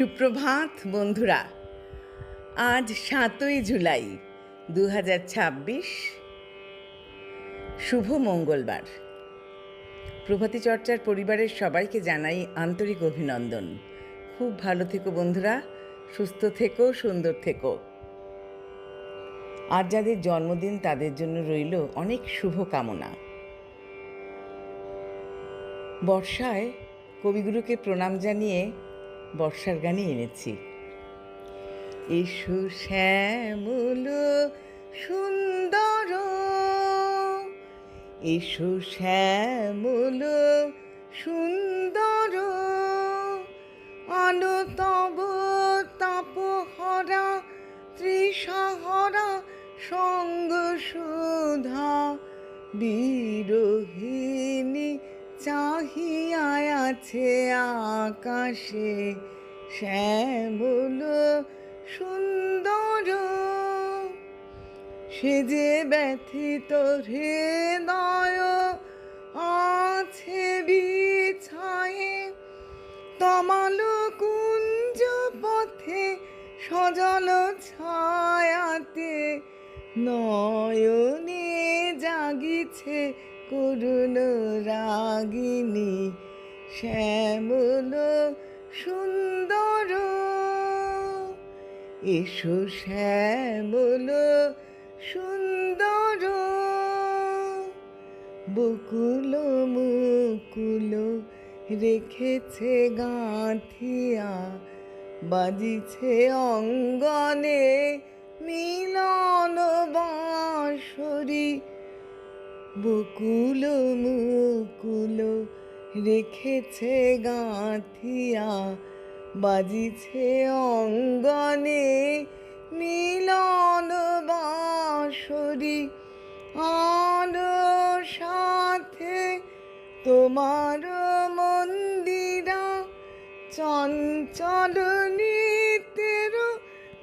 সুপ্রভাত বন্ধুরা। আজ ৭ই জুলাই ২০২৬, শুভ মঙ্গলবার। প্রভাতী চর্চার পরিবারের সবাইকে জানাই আন্তরিক অভিনন্দন। খুব ভালো থেকো বন্ধুরা, সুস্থ থেকো, সুন্দর থেকো। আজ যাদের জন্মদিন তাদের জন্য রইল অনেক শুভ কামনা। বর্ষায় কবিগুরুকে প্রণাম জানিয়ে বর্ষার গানই এনেছি। এসো শ্যামল সুন্দর, এসো শ্যামল সুন্দর, আলো তব তাপহরা তৃষাহরা সঙ্গ সুধা বিরোহিণী চাহিয়া আছে আকাশে শ্যামল সুন্দর। সে যে ব্যথিত হৃদয় আছে বিছায়ে, তমাল কুঞ্জ পথে সজল ছায়াতে নয়নে জাগিছে করুণ রাগিনী শ্যামল সুন্দর। এসো শ্যামল সুন্দর, বকুল মুকুল রেখেছে গাঁথিয়া, বাজিছে অঙ্গনে মিলন বাঁশরি। বকুল মুকুল রেখেছে গাঁথিয়া, বাজিছে অঙ্গনে মিলন বাঁশরি। আর সাথে তোমার মন্দিরা চঞ্চল নৃত্যের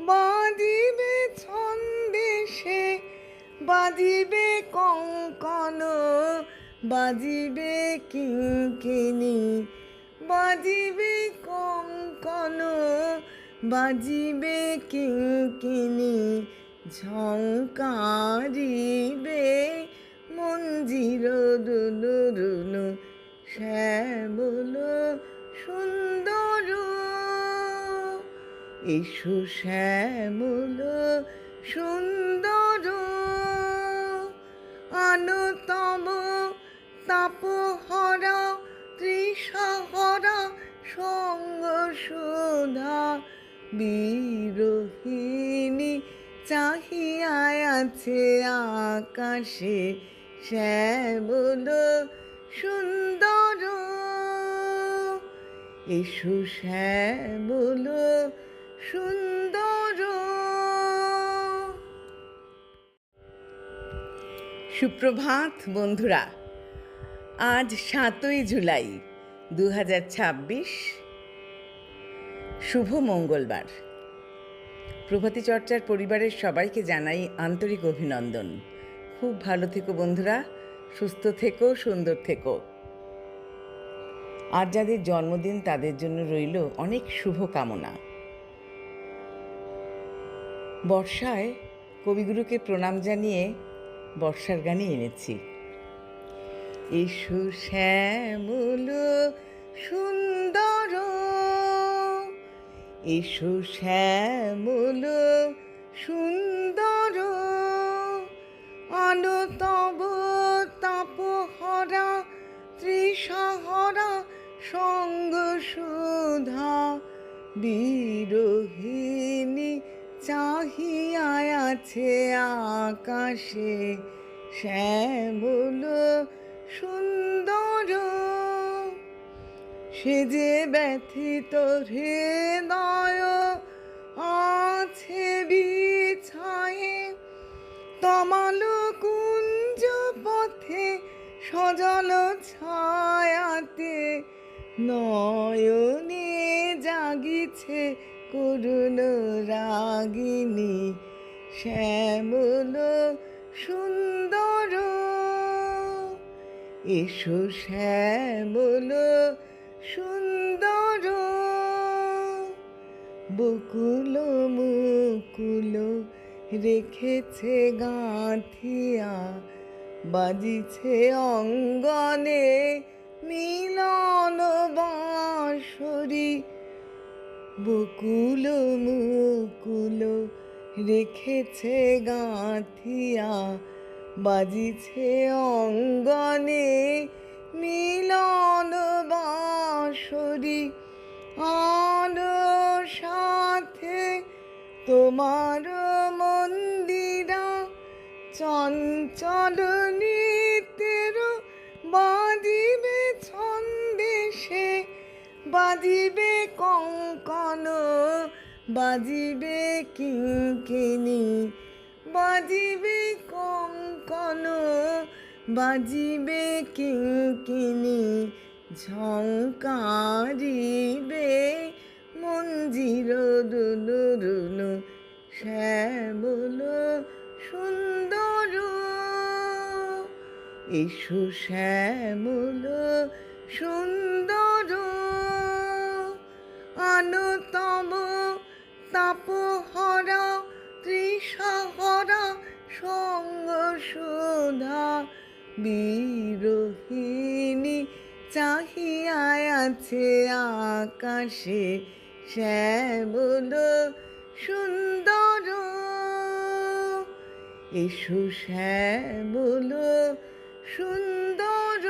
বাজিবে ছন্দেশে, বাজিবে কঙ্কন, বাজিবে কিঙ্কিণী, বাজিবে কঙ্কন, বাজিবে কিঙ্কিণী, ঝঙ্কারিবে মঞ্জির রুনু রুনু শ্যামল সুন্দর। এসো শ্যামল সুন্দর, আলো তব তাপহরা তৃষাহরা সঙ্গ সুধা বিরোহিণী চাহিয়া আছে আকাশে শ্যামল সুন্দর। এসো শ্যামল সুন্দর। সুপ্রভাত বন্ধুরা। আজ ৭ই জুলাই ২০২৬, শুভ মঙ্গলবার। প্রভাতী চর্চার পরিবারের সবাইকে জানাই আন্তরিক অভিনন্দন। খুব ভালো থেকো বন্ধুরা, সুস্থ থেকো, সুন্দর থেকো। আজ যাদের জন্মদিন তাদের জন্য রইল অনেক শুভ কামনা। বর্ষায় কবিগুরুকে প্রণাম জানিয়ে বর্ষার গানই এনেছি। এসো শ্যামল সুন্দর, এসো শ্যামল সুন্দর, আলো তব তাপহরা তৃষাহরা সঙ্গ সুধা বিরোহিণী চাহিয়া আছে আকাশে শ্যামল সুন্দর। সে যে ব্যথিত হৃদয় আছে বিছায়ে, তমাল কুঞ্জ পথে সজল ছায়াতে নয়নে জাগিছে করুণ রাগিনী শ্যামল সুন্দর। এসো শ্যামল সুন্দর, বকুল মুকুল রেখেছে গাঁথিয়া, বাজিছে অঙ্গনে মিলন বাঁশরি। বকুল মুকুল রেখেছে গাঁথিয়া, বাজিছে অঙ্গনে মিলন বাঁশরি। আর সাথে তোমার মন্দিরা চঞ্চল নৃত্যের বাজিবে ছন্দেশে, বাজিবে কঙ্কন, বাজিবে কিঙ্কিণী, বাজিবে কঙ্কন, বাজিবে কিঙ্কিণী, ঝঙ্কারিবে মঞ্জির রুনু রুনু, শ্যামল সুন্দর। এসো শ্যামল সুন্দর, আনতম তাপহরা তৃষাহরা সঙ্গ সুধা। বিরোহিণী চাহিয়া আছে আকাশে, শ্যামল সুন্দর। এসো শ্যামল সুন্দর।